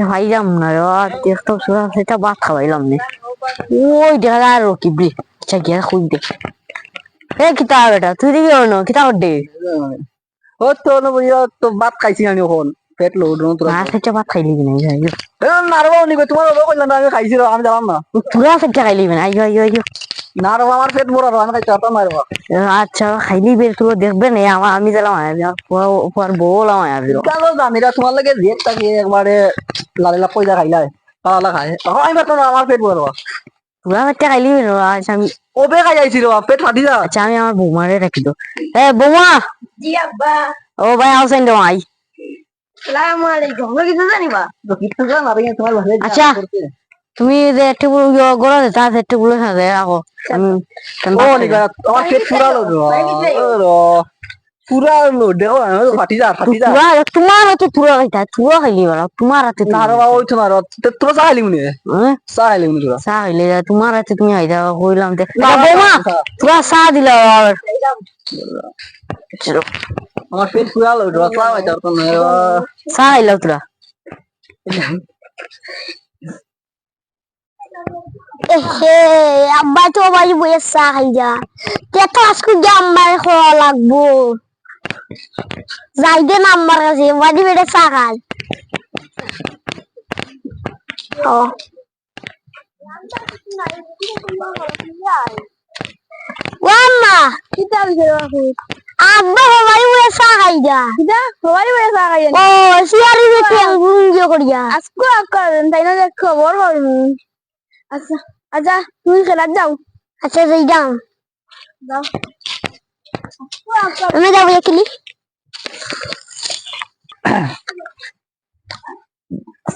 খাইলাম না রে, দেখতো সুরা সেটা ভাত খাওয়াইলাম না। ওই দেখা আর রকিবি, আচ্ছা গিয়া খুঁজ দে। এ কিতা বেটা, তুই দিবি না কিতা দে? ও তো না বুঝিয়া তো ভাত খাইছি আমি এখন পেট লোড না তোরা। না সেটা ভাত খাইলি না, নারবা নিবে তোমার বাবা কইলা না আমি খাইছি আমি জানাম না। তুরা সেটা খাইলি না, আইয়ো আইয়ো আইয়ো। নারবা আমার পেট বড় আমি খাইতে পারতাম না রে বাবা। আচ্ছা খাইলি বের তুই দেখবে না, আমার আমি গেলাম পর বউলাম আয়াবি। কেন জানিরা তোমার লাগে রেট থাকে একবারে লালিলা পয়সা খাইলাই পালা খায় আমি পারতাম না আমার পেট বড়। তুরা সেটা খাইলি না, আচ্ছা আমি ওবে খাই যাইছি রে বাবা পেট ফাটি যা। আচ্ছা আমি আমার বৌমারে রাখি দো। এ বৌমা। জি আব্বা। ও ভাই আউসেন দো আই। আসসালামু আলাইকুম। আমরা কিছু জানিবা? তো কিছু জান না রে তোমার ভালো আচ্ছা তুমি যে টেবিল গড়া দে তার টেবিল খাবে রাখো। আমি ও নিগা আমার পেট পুরা লোড পুরা লোড দেখো ফাটি যা ফাটি যা। তোমার হাতে তুরা খাইতা তুরা খাইলি বলা তোমার হাতে না রে বাবা ওইতো না রে তোরা চা খাইলি মনে চা খাইলি মনে তোরা চা খাইলে তোমার হাতে তুমি খাইতা কইলাম তে না বৌমা তুরা চা দিলা আমার পেট পুরা লোড চা খাইতে পারতাম না চা খাইলা তুরা এহে আব্বা তো বাড়ি বইয়ে চা খাই যা কত আজকে যে আম্মার খাওয়া লাগবো যাই দে না আম্মার কাছে বাড়ি বেড়ে চা খাই ও আম্মা কিতা বিজয় আব্বা বাড়ি বইয়ে চা খাই যা কিতা বাড়ি বইয়ে চা খাই ও সিয়ারি দেখে গুঞ্জো করিয়া আজকে আকারেন তাই না দেখ খবর করমু আচ্ছা আচ্ছা তুমি খেলা যাও আচ্ছা যাই যাও যাও আমি যাবো এখানে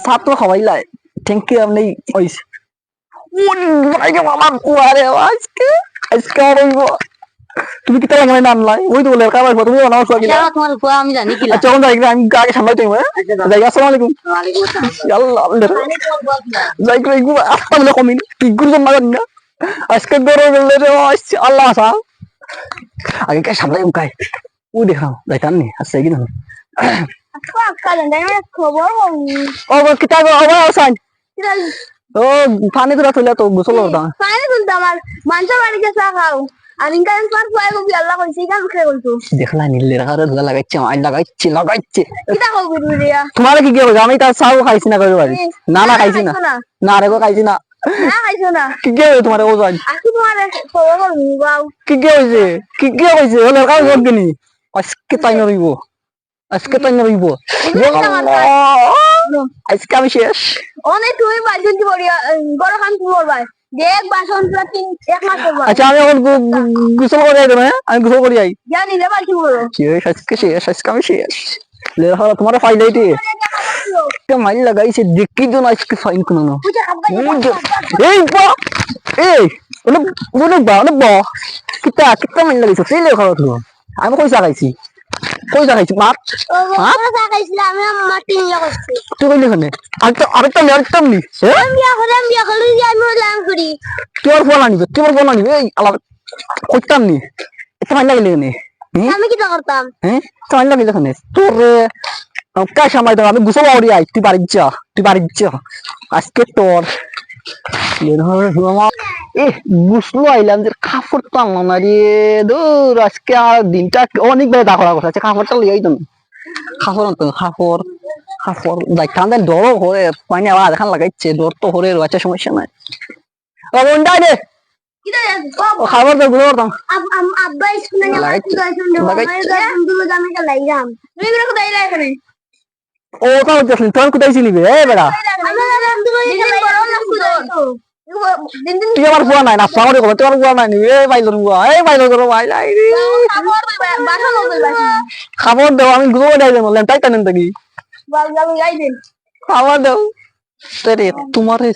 ছাত্র খাওয়াইলাই থ্যাংক ইউ আপনি ওইস আমার কুয়ারে আজকে আজকে রইব তুমি কি তাই নাম লাই ওই তো বলে কাবার তুমি বানাও সব আচ্ছা তোমার কুয়া আমি জানি কি আচ্ছা কোন জায়গা আমি আগে সামলাই তুমি যাই আসসালামু আলাইকুম আল্লাহ যাই কই গো আসলে কমিন কি গুরু মাগন না আজকে গরো গেলে রে আল্লাহ আসা আগে কে সামলাই উকাই ও দেখাও যাইতাম নি আচ্ছা কি না আজকে আকারেন তাই না খবর ও কিতাব ও আসান ও পানি তোরা তুলে তো গোসল করতাম পানি তুলতে আমার মানুষের বাড়িতে চা খাও আর ইনকাম পার পায় কবি আল্লাহ কইছে কাম খেয়ে বলতো দেখলা নীলের হারে ধুলা লাগাইছে মাইল লাগাইছে কিটা কবি রিয়া তোমার কি কি আমি তার চাও খাইছি না কই বাড়ি না না খাইছি না না রে গো খাইছি না না খাইছো না কি কি তোমার ও যাই আজকে তোমার খবর করবো বাউ কি হইছে কি হইছে ওলে কাজ করগনি আজকে তাই না রইব আজকে তাই না রইব আজকে আমি শেষ অনেক তুমি বালতি বড়িয়া বড় খান তুমি করবাই দেখ বাসন পুরা তিন এক মাস করবা আচ্ছা আমি এখন গোসল করে আই দেবে আমি গোসল করে আই জানি রে বালতি বড় শেষ আজকে আমি শেষ লে হারা তোমার ফাইল আইতে কে মাইল লাগাইছে দেখি তো না আজকে ফাইন কোন না এই বা এই ওনে বা কিতা কিতা মাইল লাগাইছে সেই লে খাওয়া তো আমি কইসা খাইছি মাছ মাছ খাইছিলাম আমি মাটি নিয়ে করছি তুই কইলি খানে আরেকটা নি আমি বিয়া করে আমি লাম করি তোর ফোন আনিবে এই আলাদা কইতাম নি এটা মাইল লাগিলে নে আমি কি করতাম হ্যাঁ তো মাইল লাগিলে খানে তোর কা সময় দাও আমি গুছাবো আউরি আই তুই বাড়ি যা আজকে তোর এ বুঝলো আইলাম যে কাপড় তো আনলাম না রে দূর আজকে আর দিনটা অনেক বেলা দাখড়া কথা আছে কাপড়টা লিয়াই তো কাপড় যাইতাম দেন ডরও হরে পানি আবার দেখান লাগাইছে ডর তো হরে রয়েছে সমস্যা নাই কোনটা রে ও খাবার তো গুলো করতাম আব্বা স্কুলে লাগাইলাম তুমি কোথায় এখানে ও তাও দেখলি তোর কোথায় চিনিবে এ বেড়া তুই আমার বুয়া নাই না সামনে কবে তোর বুয়া নাই এই বাইলর বুয়া এই বাইলর করো ভাই লাই রে খাবার দাও আমি গুলো দেই দেব লেন্টাই টানেন থাকি খাবার দাও তেরে তোমারে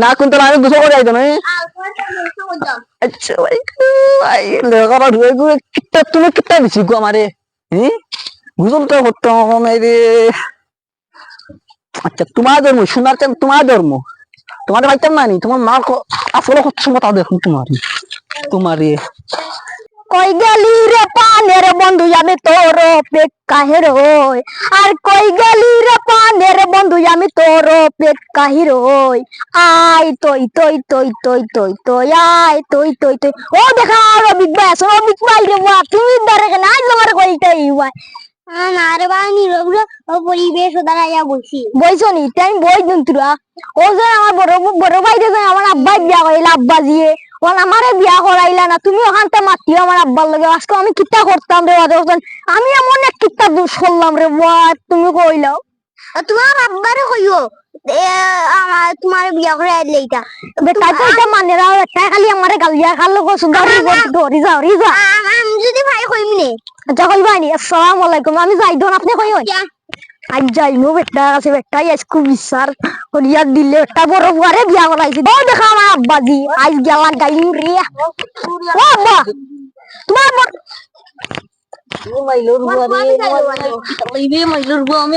না কিন্তু আমি গুছো করে আইতো না আচ্ছা ভাই ভাই লেখাটা ধুয়ে গুয়ে কিটা তুমি কিটা দিছি গো আমারে হ্যাঁ গুজল তো করতে হবে রে আচ্ছা তোমার ধর্ম শোনার চান তোমার ধর্ম তোমার ভাইতাম না নি তোমার মা আসলে হচ্ছে মত দেখুন তোমারই কই গেলি রে পানের বন্ধু আমি তোর অপেক্ষায় রই আর কই গেলি রে পানের বন্ধু আমি তোর অপেক্ষায় রই আয় তুই তুই তুই তুই তুই তুই আয় তুই তুই তুই ও দেখা রবিক ভাই আসো রবিক ভাই রে বাপ তুমি দাঁড়াকে না তোমার কইতাই ভাই না রে ভাই নীরব ও পরিবেশ দাঁড়াইয়া বলছি বইছো নি তাই বই জন্তুরা ও যে আমার বড় ভাই যে আমার আব্বাই বিয়া করাইলা আব্বা জিয়ে ও আমারে বিয়া করাইলা না তুমি ওখানতে মাতিও আমার আব্বার লগে আজকে আমি কিতা করতাম রে আমি এমন এক কিতা দোষ করলাম রে বাবা তুমি কইলাও তোমার আব্বারে কইও আমার তোমার বিয়া করে আইলে এটা বেটা তো এটা মানে রাও একটা খালি আমারে গালিয়া খালো গো সুন্দরী ধরি যাও আমি যদি ভাই কইমনে আচ্ছা কইবানি আসসালামু আলাইকুম আমি যাই দন আপনি কইও আজ যাইমু বেটা আছে বেটাই আজকে বিচার করিয়া দিলে একটা বড় বুয়ারে বিয়া করাইছি ও দেখা আমার আব্বাজি আজ গেলা গাইম রে ও আব্বা তোমার মাইলোর বুয়া রে মাইলোর বুয়া আমি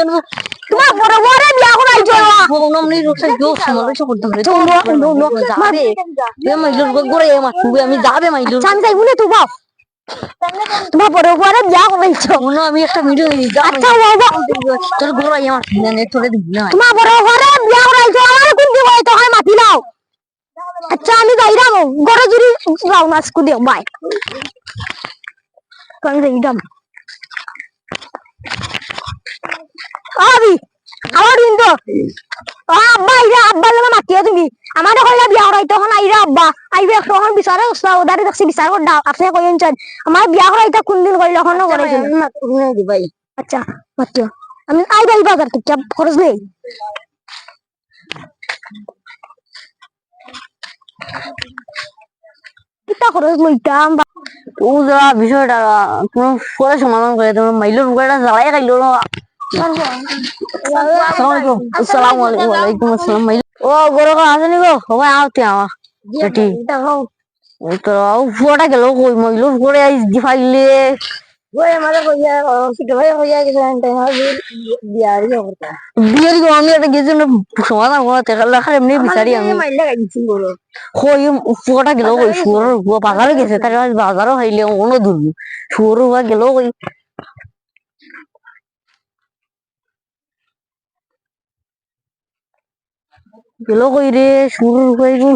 তোমার বড় বুয়ারে বিয়া করাইছো ফোনম নি রোসা জোস মনে করতাম রে যাবে এ মাইলোর বুয়া করে মারবে আমি যাবে মাইলোর আমি যাইবো না তো বাপ তোমার বড় বুয়ারে বিয়া করাইছো মনে আমি একটা ভিডিও দিই আচ্ছা বাবা তোর গোড়া আমার না তোরে দিবি না তোমার বড় বুয়ারে বিয়া করাইছো আমার কোন দিব তো হয় মাতি নাও আচ্ছা আমি যাইরাম গড় জুরি যাও না স্কু দিও বাই আমি যাইরাম আবি আমার কিন্তু আব্বা আইরা আব্বা লগে মাতিও তুমি আমারে কইলা বিয়া করাইতো হন আইরা আব্বা আইবে এখন বিচারে ওস্তাদ ওদারে দেখছি বিচার কর দাও আপনি কইন চান আমার বিয়া করাইতো কোন দিন কইলা হন করাইছো ভাই আচ্ছা মাতিও আমি আইবা আইবা বাজার থেকে খরচ নেই কিতা খরচ লইতাম ও যা বিষয়টা তুমি পরে সমাধান করে তোমার মাইলোর বুয়াটা জ্বালাই খাইলো আসসালামু আলাইকুম ওয়ালাইকুম আসসালাম মাইল ও গরো আছে নি গো সবাই আওতে আমা বেটি ও তো বুয়াটা গেল কই মাইলোর বুয়ারে আইজ দি ফাইলে ওই আমারে কইয়া সিটো ভাই কইয়া গেছেন তাই বিয়ারি করতা বিয়ের গো আমি একটা গেছি না সমাধান করতে লেখা এমনি বিচারি আমি মাইলা গাইছি বলো কই বুয়াটা গেল কই শুয়োর বুয়া বাজারে গেছে তার বাজারও খাইলে অন্য দূর শুয়োর বুয়া গেল কই গেল কই রে শুয়োর কই গো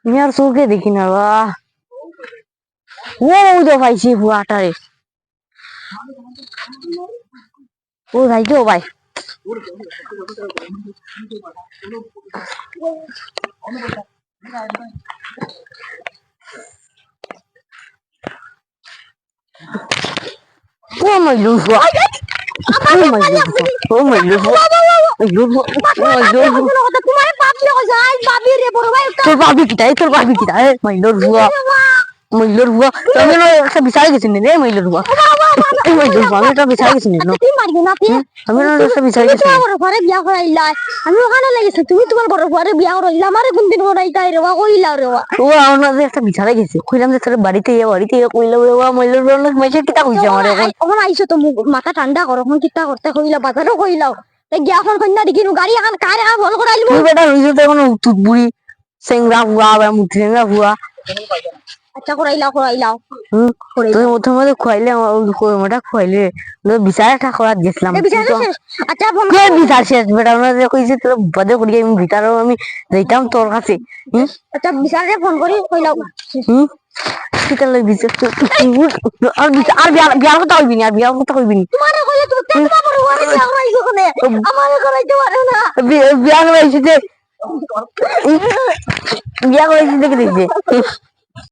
আমি আর চোখে দেখি না বা ও তো পাইছি বুয়াটারে ও যাইছো ভাই ও মাইলুর বুয়া ও মাইলুর বুয়া ও মাইলুর বুয়া তোমার বাপ লে যাই বাবি রে বড় ভাই তোর বাবি কি তাই মাইলুর বুয়া আমি না একটা বিচারে গেছি রে মাইলুর বুয়া এই মাইলুর বুয়া আমি একটা বিচারে গেছি না তুই মারবি না তুই আমি না একটা বিচারে গেছি তোমার বড় ঘরে বিয়া করাইলা আমি ওখানে লাগেছে তুমি তোমার বড় ঘরে বিয়া করাইলা আমারে কোন দিন করাইতাই রে কইলা রে ও আমরা যে একটা বিচারে গেছি কইলাম যে তোর বাড়িতে কইলাম রে মাইলুর বুয়া মাইছে কিটা কইছে আমার এখন এখন আইছো তো মাথা ঠান্ডা করো এখন কিতা করতে কইলা বাজারও কইলাও এই গিয়া এখন কন্যা দেখিনু গাড়ি এখন কারে বল করাইলু তুই বেটা রইছো তো এখন তুতবুড়ি সেংরা হুয়া বা মুথেংরা হুয়া আচ্ছা করাইলাও তুই প্রথমে খুয়াইলে ওটা খুয়াইলে বিচার একটা করার গেছিলাম আচ্ছা বিচার শেষ বেটা আমরা যে কইছি তোর বাদে করি আমি বিচারও আমি যাইতাম তোর কাছে আচ্ছা বিচারে ফোন করি কইলাও কিতালে বিচার আর বিয়ার কথা কইবি না আর বিয়ার কথা কইবি না তোমারে কইলে তুমি কেন বড় ঘরে বিয়া করাইছো কোনে আমারে করাইতে পারে না বিয়া করাইছি যে বিয়া করাইছি দেখে দিছে